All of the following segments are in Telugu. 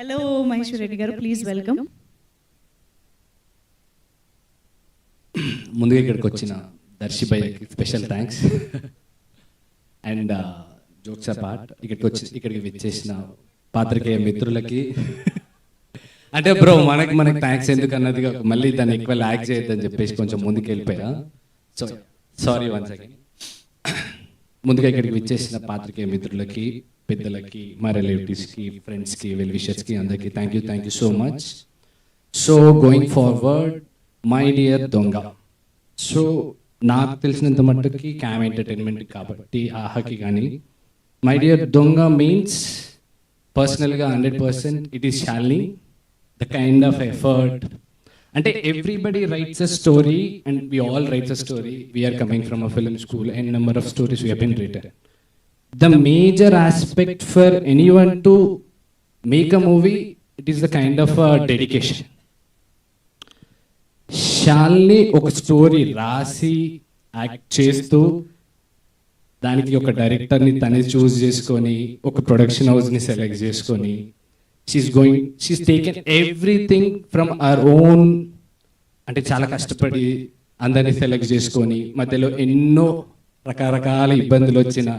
హలో మహేశ్వర్ రెడ్డి గారు, ప్లీజ్ వెల్కమ్. ముందుగా ఇక్కడికి వచ్చిన దర్శి భయ్యకి special thanks. And jokes apart, ఇక్కడికి విచ్చేసిన పాత్రికేయ మిత్రులకి అంటే బ్రో మనకి థ్యాంక్స్ ఎందుకు అన్నదిగా మళ్ళీ దాన్ని ఎక్కువ ల్యాక్ చేయొద్దని చెప్పేసి కొంచెం ముందుకు వెళ్ళిపోయా. So sorry once again. ముందుగా ఇక్కడికి విచ్చేసిన పాత్రికేయ మిత్రులకి, పెద్దలకి, మా రిలేటివ్స్కి, ఫ్రెండ్స్కి, వెల్ విషర్స్కి అందరికీ thank you so much. So going forward, my dear దొంగ. సో నాకు తెలిసినంత మట్టుకి క్యామ్ ఎంటర్టైన్మెంట్ కాబట్టి ఆహాకి కానీ మై డియర్ దొంగ మీన్స్ పర్సనల్గా 100% it is Shalini. The kind of effort అంటే everybody writes a story and we all writes a story. We're coming from a film school and number of stories we have been written. The major aspect for anyone to make a movie, it is the kind of dedication. Shalini ఒక స్టోరీ రాసి యాక్ట్ చేస్తూ దానికి ఒక డైరెక్టర్ని తనే చూస్ చేసుకొని ఒక ప్రొడక్షన్ హౌస్ని సెలెక్ట్ చేసుకొని she's taken everything from our own. అంటే చాలా కష్టపడి అందరినీ సెలెక్ట్ చేసుకొని మధ్యలో ఎన్నో రకరకాల ఇబ్బందులు వచ్చిన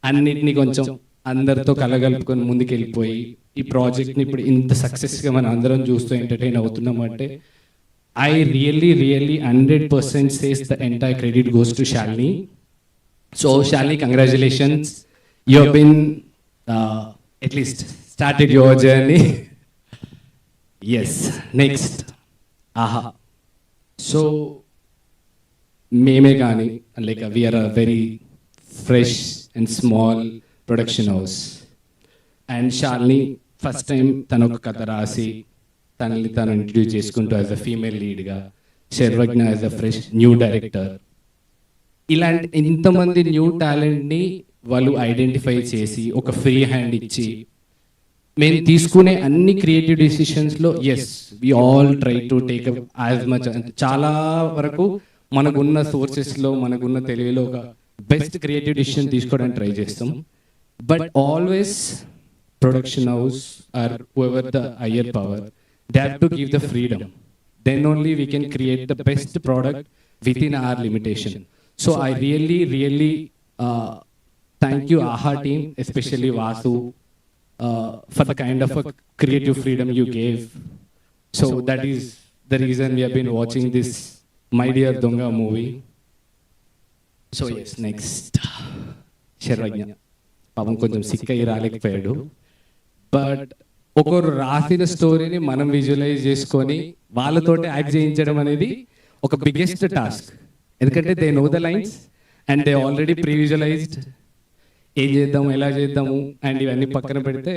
అన్నిటినీ కొంచెం అందరితో కలగలుపుకొని ముందుకెళ్ళిపోయి ఈ ప్రాజెక్ట్ని ఇప్పుడు ఇంత సక్సెస్గా మనం అందరం చూస్తూ ఎంటర్టైన్ అవుతున్నాం అంటే I really 100% says the entire credit goes to Shalini. So Shalini, congratulations, you have been at least started your journey. Yes, next Aha. So మేమే కానీ like we're a very fresh and small production house. And Shalini first time తను ఒక కథ రాసి తనని తను ఇంట్రడ్యూస్ చేసుకుంటూ యాజ్ అ ఫీమేల్ లీడ్గా, Sarvagna as a fresh new director. ఇలాంటి ఇంతమంది న్యూ టాలెంట్ని వాళ్ళు ఐడెంటిఫై చేసి ఒక ఫ్రీ హ్యాండ్ ఇచ్చి మేము తీసుకునే అన్ని క్రియేటివ్ డెసిషన్స్లో yes we all try to take as much. చాలా వరకు మనకున్న సోర్సెస్లో మనకున్న తెలివిలో ఒక బెస్ట్ క్రియేటివ్ డిసిషన్ తీసుకోవడానికి ట్రై చేస్తాం. But always production house or whoever the higher power, they have to give the freedom. Then only we can create the best product within our limitation. So I really thank you Aha team, especially Vasu, for the kind of creative freedom you gave. So that is the reason we have been watching this My Dear Donga movie. So yes, next Sarvagna పాపం కొంచెం సిక్ అయ్యి రాలేకపోయాడు. బట్ ఒకరు రాసిన స్టోరీని మనం విజువలైజ్ చేసుకొని వాళ్ళతోటి యాక్ట్ చేయించడం అనేది ఒక బిగ్గెస్ట్ టాస్క్. ఎందుకంటే they know the lines and they already pre visualised ఏం చేద్దాము, ఎలా చేద్దాము అండ్ ఇవన్నీ పక్కన పెడితే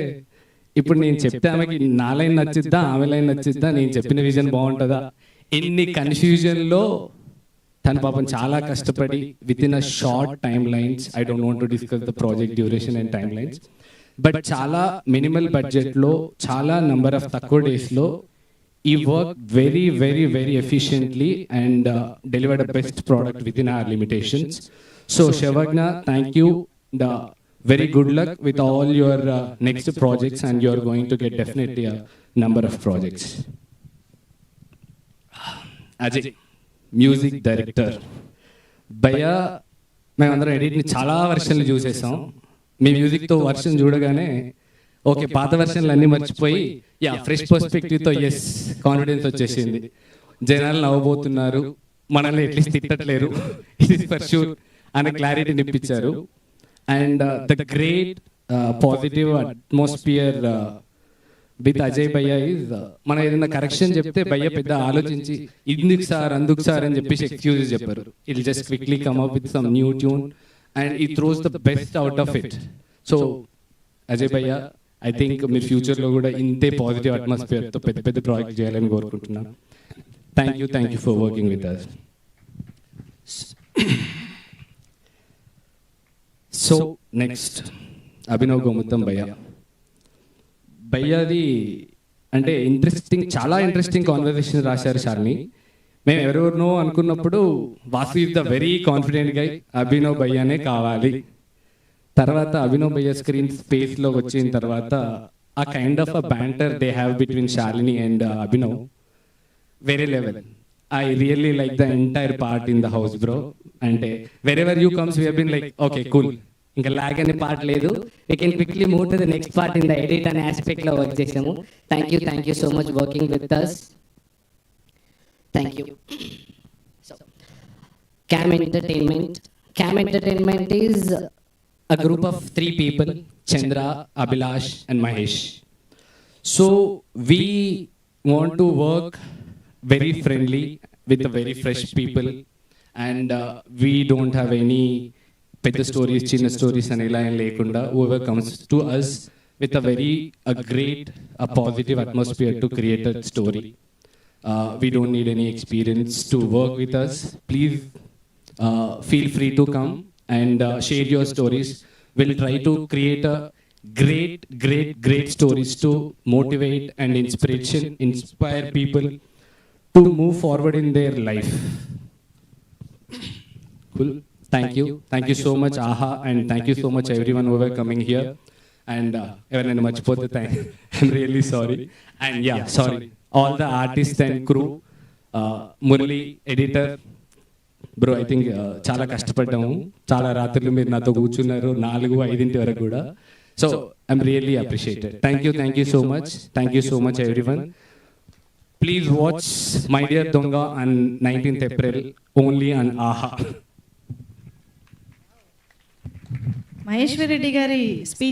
ఇప్పుడు నేను చెప్తే ఆమెకి నా లైన్ నచ్చిద్దా, ఆమె లైన్ నచ్చిద్దా, నేను చెప్పిన విజన్ బాగుంటుందా, ఎన్ని కన్ఫ్యూజన్లో తను పాపం చాలా కష్టపడి within a short timelines. I don't want to discuss the project duration and timelines, but చాలా మినిమల్ బడ్జెట్లో చాలా నంబర్ ఆఫ్ తక్కువ డేస్లో ఈ work very efficiently and delivered a best product within our limitations. So Sarvagna, thank you. Very good luck with all your next projects, and you are going to get definitely a number of projects. Ajay, music director. భయ్యా, మేమందరం ఎడిట్ని చాలా వర్షన్లు చూసేసాం. మీ మ్యూజిక్తో వర్షన్ చూడగానే ఓకే, పాత వర్షన్లు అన్నీ మర్చిపోయి ఫ్రెష్ పర్స్పెక్టివ్తో ఎస్ కాన్ఫిడెన్స్ వచ్చేసింది. జనాలు నవ్వబోతున్నారు, మనల్ని ఎట్లీస్ట్ తిట్టట్లేరు, ఇట్ ఈస్ ఫర్ షూర్ అనే క్లారిటీ నిప్పించారు. And the great positive atmosphere with Ajay భయ్య ఈజ్, మనం ఏదైనా కరెక్షన్ చెప్తే భయ్య పెద్ద ఆలోచించి ఇందుకు సార్ అందుకు సార్ అని చెప్పేసి ఎక్స్క్యూజెస్ చెప్పారు. It just quickly come up with some new tune and he throws the best out of it. So Ajay భయ్య, ఐ థింక్ మీరు ఫ్యూచర్లో కూడా ఇంతే పాజిటివ్ అట్మాస్ఫియర్తో పెద్ద పెద్ద ప్రాజెక్ట్ చేయాలని కోరుకుంటున్నాను. Thank you for working with us. So next Abhinav Gomutham భయ్యాది అంటే చాలా ఇంట్రెస్టింగ్ కాన్వర్సేషన్ రాశారు శాలిని. మేము ఎవరెవరినో అనుకున్నప్పుడు Vasu is the very confident guy, Abhinav భయ్యానే కావాలి. తర్వాత అభినవ్ భయ్య స్క్రీన్ స్పేస్లో వచ్చిన తర్వాత a kind of a banter they have between Shalini and Abhinav, very level. I really like the entire part in the house, bro. And wherever you comes, we have been like, okay, cool. ఇంకా లాగ్ అనే పార్ట్ లేదు. We can quickly move to the next part in the edit అనే aspect లో వర్క్ చేసాము. Thank you so much working with us. Thank you. So, Cam Entertainment is a group of 3 people, Chandra, Abhilash and Mahesh. So we want to work very friendly with the very fresh people, and we don't have any పెద్ద స్టోరీస్ చిన్న స్టోరీస్ అని ఇలా ఏం లేకుండా whoever comes to us with a great positive atmosphere to create a story. We don't need any experience to work with us. Please feel free to come and share your stories. We'll try to create a great stories to motivate and inspire people to move forward in their life. Cool. Thank you so much, Aha, and thank you so much everyone who were coming here. And everyone much for the time. I'm really sorry. And yeah, sorry. All the artists and crew, Murali, editor, bro, I think చాలా కష్టపడ్డాము, చాలా రాత్రులు మీరు నాతో కూర్చున్నారు 4-5 వరకు కూడా. So I'm really appreciated. Thank you so much everyone. Please watch My Dear Donga on 19th April only on Aha. Maheshwar Reddy గారి స్పీచ్